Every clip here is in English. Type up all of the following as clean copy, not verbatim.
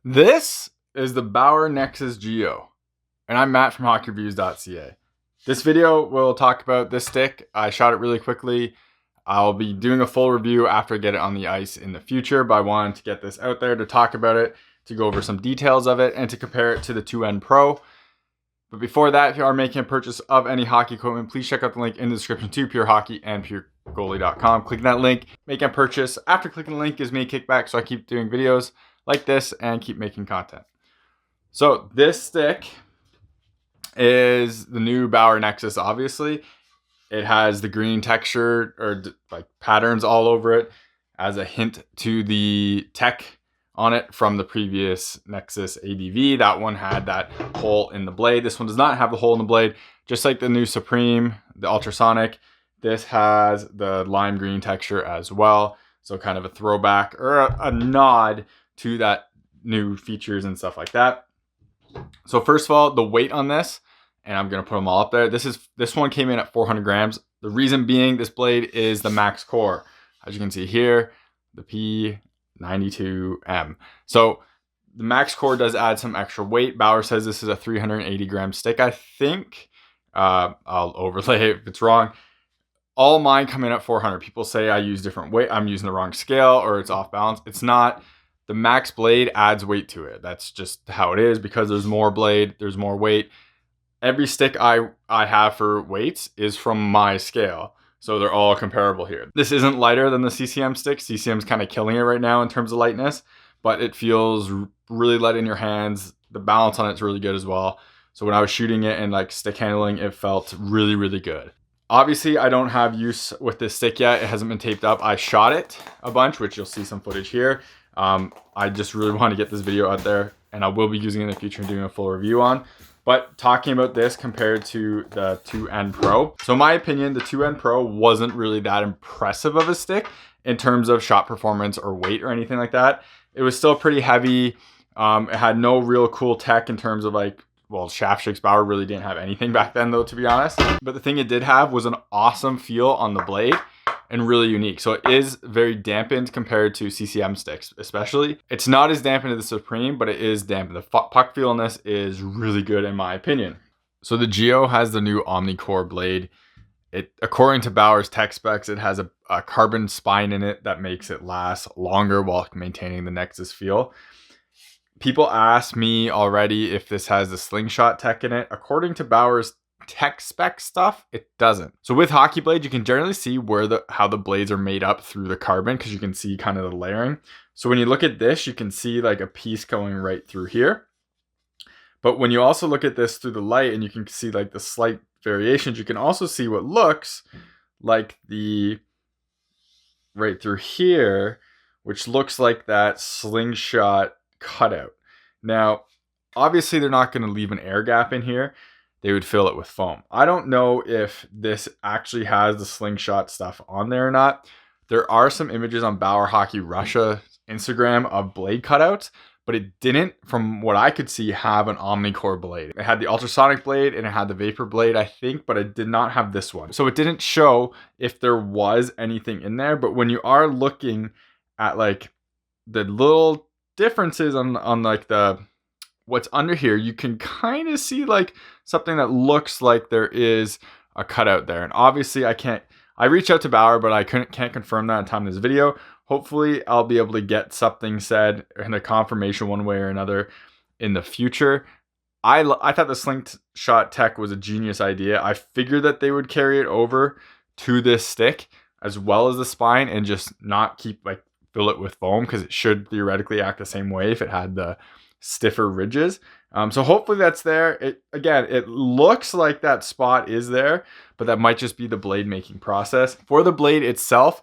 This is the Bauer Nexus Geo, and I'm Matt from HockeyReviews.ca. This video will talk about this stick. I shot it really quickly. I'll be doing a full review after I get it on the ice in the future, but I wanted to get this out there to talk about it, to go over some details of it, and to compare it to the 2N Pro. But before that, if you are making a purchase of any hockey equipment, please check out the link in the description to Pure Hockey and PureGoalie.com. Clicking that link, making a purchase after clicking the link gives me a kickback, so I keep doing videos like this and keep making content. So this stick is the new Bauer Nexus. Obviously it has the green texture or like patterns all over it as a hint to the tech on it from the previous Nexus ADV. That one had that hole in the blade. This one does not have the hole in the blade, just like the new Supreme, the Ultrasonic. This has the lime green texture as well, so kind of a throwback or a nod to that new features and stuff like that. So first of all, the weight on this, and I'm gonna put them all up there. This one came in at 400 grams. The reason being, this blade is the max core, as you can see here, the P92M. So the max core does add some extra weight. Bauer says this is a 380 gram stick. I think I'll overlay it if it's wrong. All mine come in at 400. People say I use different weight. I'm using the wrong scale or it's off balance. It's not. The max blade adds weight to it. That's just how it is, because there's more blade, there's more weight. Every stick I have for weights is from my scale, so they're all comparable here. This isn't lighter than the CCM stick. CCM's kind of killing it right now in terms of lightness, but it feels really light in your hands. The balance on it's really good as well. So when I was shooting it and like stick handling, it felt really, really good. Obviously, I don't have use with this stick yet. It hasn't been taped up. I shot it a bunch, which you'll see some footage here. I just really want to get this video out there, and I will be using it in the future and doing a full review on. But talking about this compared to the 2N Pro. So in my opinion, the 2N Pro wasn't really that impressive of a stick in terms of shot performance or weight or anything like that. It was still pretty heavy. It had no real cool tech in terms of like, well, shaft shakes. Bauer really didn't have anything back then though, to be honest. But the thing it did have was an awesome feel on the blade and really unique. So it is very dampened compared to CCM sticks, especially. It's not as dampened as the Supreme, but it is dampened. The puck feel on this is really good in my opinion. So the Geo has the new Omnicore blade. According to Bauer's tech specs, it has a carbon spine in it that makes it last longer while maintaining the Nexus feel. People ask me already if this has the slingshot tech in it. According to Bauer's tech spec stuff, it doesn't. So with hockey blades, you can generally see how the blades are made up through the carbon, because you can see kind of the layering. So when you look at this, you can see like a piece going right through here. But when you also look at this through the light and you can see like the slight variations, you can also see what looks like the right through here, which looks like that slingshot cutout. Now, obviously they're not going to leave an air gap in here. They would fill it with foam. I don't know if this actually has the slingshot stuff on there or not. There are some images on Bauer Hockey Russia Instagram of blade cutouts, but it didn't, from what I could see, have an Omnicore blade. It had the ultrasonic blade and it had the vapor blade, I think, but it did not have this one. So it didn't show if there was anything in there. But when you are looking at like the little differences on like the what's under here, you can kind of see like something that looks like there is a cutout there. And obviously I reached out to Bauer, but I can't confirm that in time of this video. Hopefully I'll be able to get something said and a confirmation one way or another in the future. I thought the slingshot tech was a genius idea. I figured that they would carry it over to this stick as well as the spine and just not fill it with foam, because it should theoretically act the same way if it had the stiffer ridges. So hopefully that's there. It looks like that spot is there, but that might just be the blade making process. For the blade itself,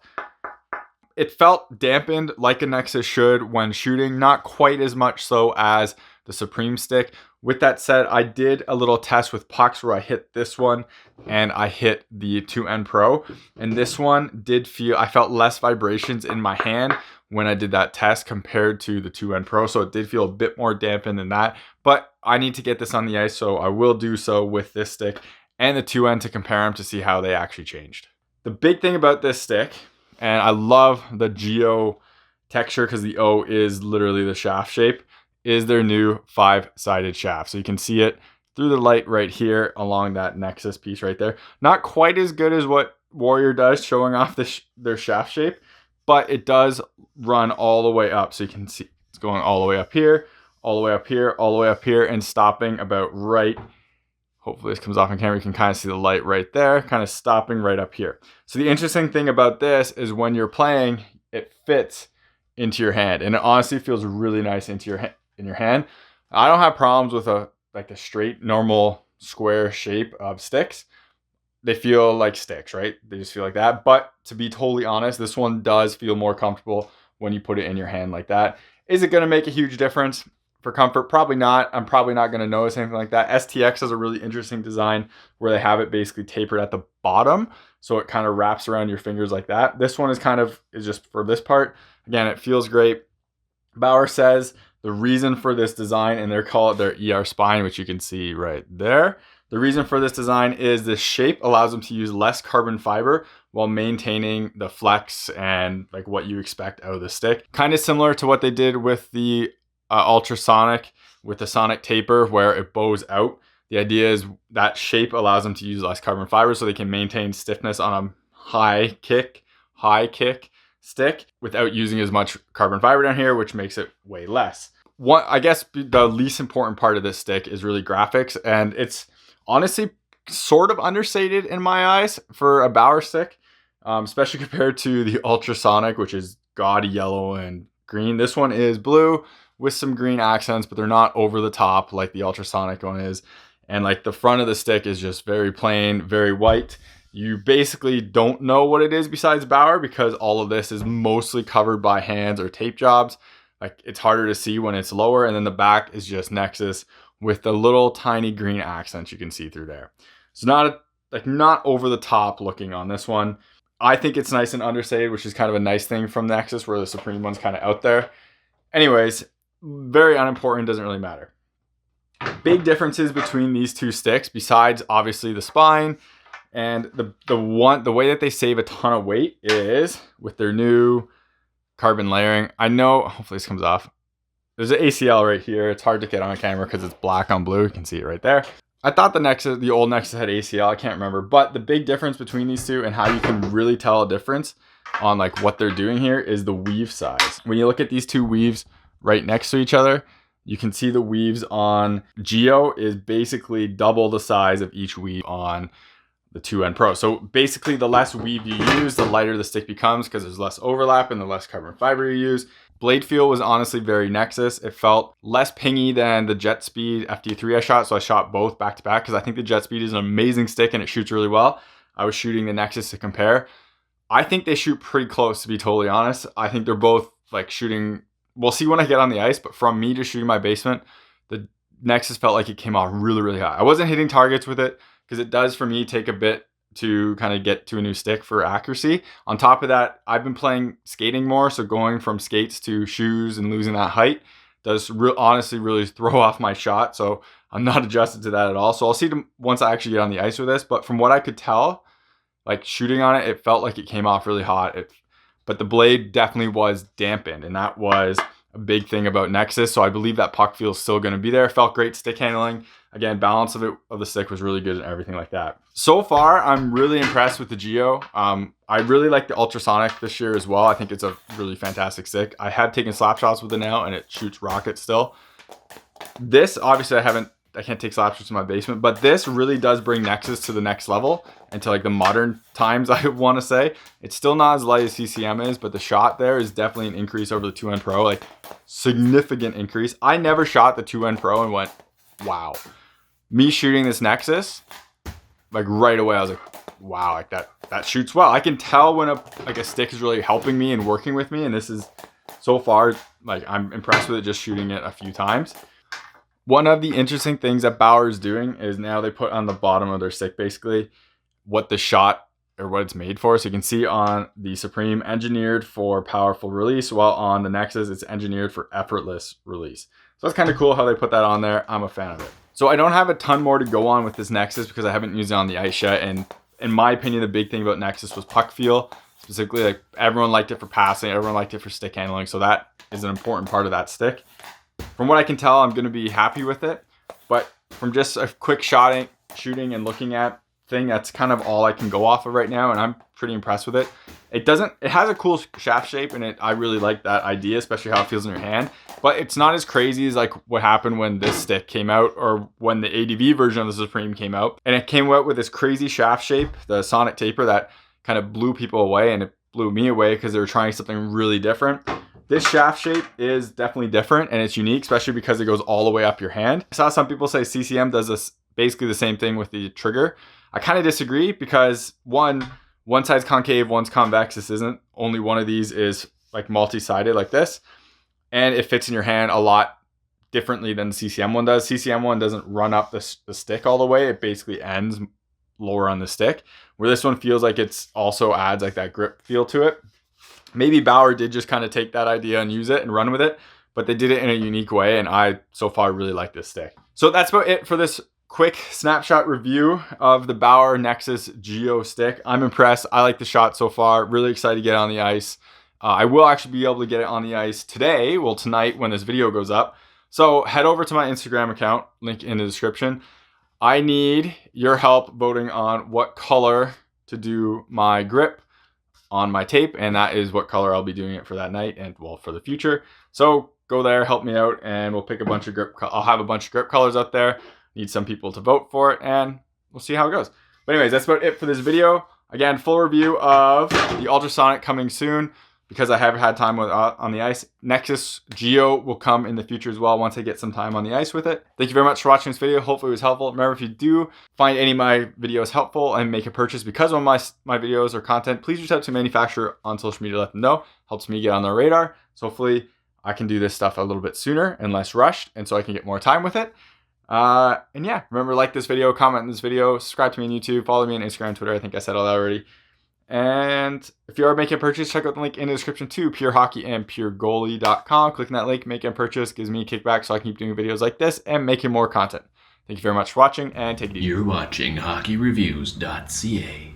it felt dampened like a Nexus should when shooting, not quite as much so as the Supreme stick. With that said, I did a little test with pucks where I hit this one and I hit the 2N Pro, and this one I felt less vibrations in my hand when I did that test compared to the 2N Pro. So it did feel a bit more dampened than that, but I need to get this on the ice, so I will do so with this stick and the 2N to compare them to see how they actually changed. The big thing about this stick, and I love the Geo texture because the O is literally the shaft shape, is their new 5-sided shaft. So you can see it through the light right here along that Nexus piece right there. Not quite as good as what Warrior does, showing off their shaft shape, but it does run all the way up. So you can see it's going all the way up here, all the way up here, all the way up here, and stopping about right. Hopefully this comes off on camera. You can kind of see the light right there, kind of stopping right up here. So the interesting thing about this is when you're playing, it fits into your hand, and it honestly feels really nice in your hand. I don't have problems with a straight, normal, square shape of sticks. They feel like sticks, right? They just feel like that. But to be totally honest, this one does feel more comfortable when you put it in your hand like that. Is it going to make a huge difference for comfort? Probably not. I'm probably not going to notice anything like that. STX has a really interesting design where they have it basically tapered at the bottom, so it kind of wraps around your fingers like that. This one is just for this part. Again, it feels great. Bauer says the reason for this design, and they call it their ER spine, which you can see right there. The reason for this design is the shape allows them to use less carbon fiber while maintaining the flex and like what you expect out of the stick. Kind of similar to what they did with the Ultrasonic with the Sonic taper, where it bows out. The idea is that shape allows them to use less carbon fiber so they can maintain stiffness on a high kick stick without using as much carbon fiber down here, which makes it way less. I guess the least important part of this stick is really graphics, and it's honestly sort of understated in my eyes for a Bauer stick, especially compared to the Ultrasonic, which is gaudy yellow and green. This one is blue with some green accents, but they're not over the top like the Ultrasonic one is. And like the front of the stick is just very plain, very white. You basically don't know what it is besides Bauer because all of this is mostly covered by hands or tape jobs. Like it's harder to see when it's lower, and then the back is just Nexus with the little tiny green accents you can see through there. So not over the top looking on this one. I think it's nice and understated, which is kind of a nice thing from Nexus, where the Supreme one's kind of out there. Anyways, very unimportant, doesn't really matter. Big differences between these two sticks, besides obviously the spine, and the way that they save a ton of weight is with their new carbon layering. I know, hopefully this comes off. There's an ACL right here. It's hard to get on camera because it's black on blue. You can see it right there. I thought the old Nexus had ACL. I can't remember. But the big difference between these two and how you can really tell a difference on like what they're doing here is the weave size. When you look at these two weaves right next to each other, you can see the weaves on Geo is basically double the size of each weave on the 2N Pro. So basically the less weave you use, the lighter the stick becomes because there's less overlap and the less carbon fiber you use. Blade feel was honestly very Nexus. It felt less pingy than the Jet Speed FD3 I shot, so I shot both back to back because I think the Jet Speed is an amazing stick and it shoots really well. I was shooting the Nexus to compare. I think they shoot pretty close, to be totally honest. I think they're both like shooting, we'll see when I get on the ice, but from me just shooting my basement, the Nexus felt like it came off really, really high. I wasn't hitting targets with it because it does for me take a bit to kind of get to a new stick for accuracy. On top of that, I've been playing skating more, so going from skates to shoes and losing that height does honestly really throw off my shot, so I'm not adjusted to that at all. So I'll see once I actually get on the ice with this, but from what I could tell, like shooting on it, it felt like it came off really hot. But the blade definitely was dampened, and that was a big thing about Nexus, so I believe that puck feel is still going to be there. It felt great stick handling. Again, balance of the stick was really good and everything like that. So far, I'm really impressed with the Geo. I really like the Ultrasonic this year as well. I think it's a really fantastic stick. I have taken slap shots with it now, and it shoots rockets still. This, obviously, I can't take slap shots in my basement, but this really does bring Nexus to the next level and to like the modern times, I want to say. It's still not as light as CCM is, but the shot there is definitely an increase over the 2N Pro, like significant increase. I never shot the 2N Pro and went, wow. Me shooting this Nexus, like right away, I was like, wow, like that shoots well. I can tell when a stick is really helping me and working with me, and this is so far, like I'm impressed with it just shooting it a few times. One of the interesting things that Bauer is doing is now they put on the bottom of their stick basically what the shot or what it's made for. So you can see on the Supreme, engineered for powerful release, while on the Nexus, it's engineered for effortless release. So that's kind of cool how they put that on there. I'm a fan of it. So I don't have a ton more to go on with this Nexus because I haven't used it on the ice yet. And in my opinion, the big thing about Nexus was puck feel. Specifically, like everyone liked it for passing, everyone liked it for stick handling. So that is an important part of that stick. From what I can tell, I'm going to be happy with it. But from just a quick shooting and looking at thing, that's kind of all I can go off of right now, and I'm pretty impressed with it. It has a cool shaft shape, and I really like that idea, especially how it feels in your hand. But it's not as crazy as like what happened when this stick came out, or when the ADV version of the Supreme came out. And it came out with this crazy shaft shape, the sonic taper, that kind of blew people away, and it blew me away because they were trying something really different. This shaft shape is definitely different, and it's unique, especially because it goes all the way up your hand. I saw some people say CCM does this basically the same thing with the trigger. I kind of disagree, because one side's concave, one's convex. This isn't. Only one of these is like multi-sided like this, and it fits in your hand a lot differently than the CCM one does. CCM one doesn't run up the stick all the way. It basically ends lower on the stick, where this one feels like it's also adds like that grip feel to it. Maybe Bauer did just kind of take that idea and use it and run with it, but they did it in a unique way, and I so far really like this stick. So that's about it for this quick snapshot review of the Bauer Nexus Geo stick. I'm impressed. I like the shot so far. Really excited to get it on the ice. I will actually be able to get it on the ice today, well tonight when this video goes up. So head over to my Instagram account, link in the description. I need your help voting on what color to do my grip on my tape, and that is what color I'll be doing it for that night and, well, for the future. So go there, help me out, and we'll pick a bunch of grip. I'll have a bunch of grip colors up there. Need some people to vote for it, and we'll see how it goes. But anyways, that's about it for this video. Again, full review of the Ultrasonic coming soon, because I haven't had time with on the ice. Nexus Geo will come in the future as well once I get some time on the ice with it. Thank you very much for watching this video. Hopefully it was helpful. Remember, if you do find any of my videos helpful and make a purchase because of my videos or content, please reach out to the manufacturer on social media, let them know. Helps me get on their radar. So hopefully I can do this stuff a little bit sooner and less rushed, and so I can get more time with it. And yeah, remember, like this video, comment on this video, subscribe to me on YouTube, follow me on Instagram, Twitter. I think I said all that already. And if you are making a purchase, check out the link in the description too, purehockeyandpuregoalie.com. Clicking that link, making a purchase gives me a kickback so I can keep doing videos like this and making more content. Thank you very much for watching, and take it easy. You're watching HockeyReviews.ca.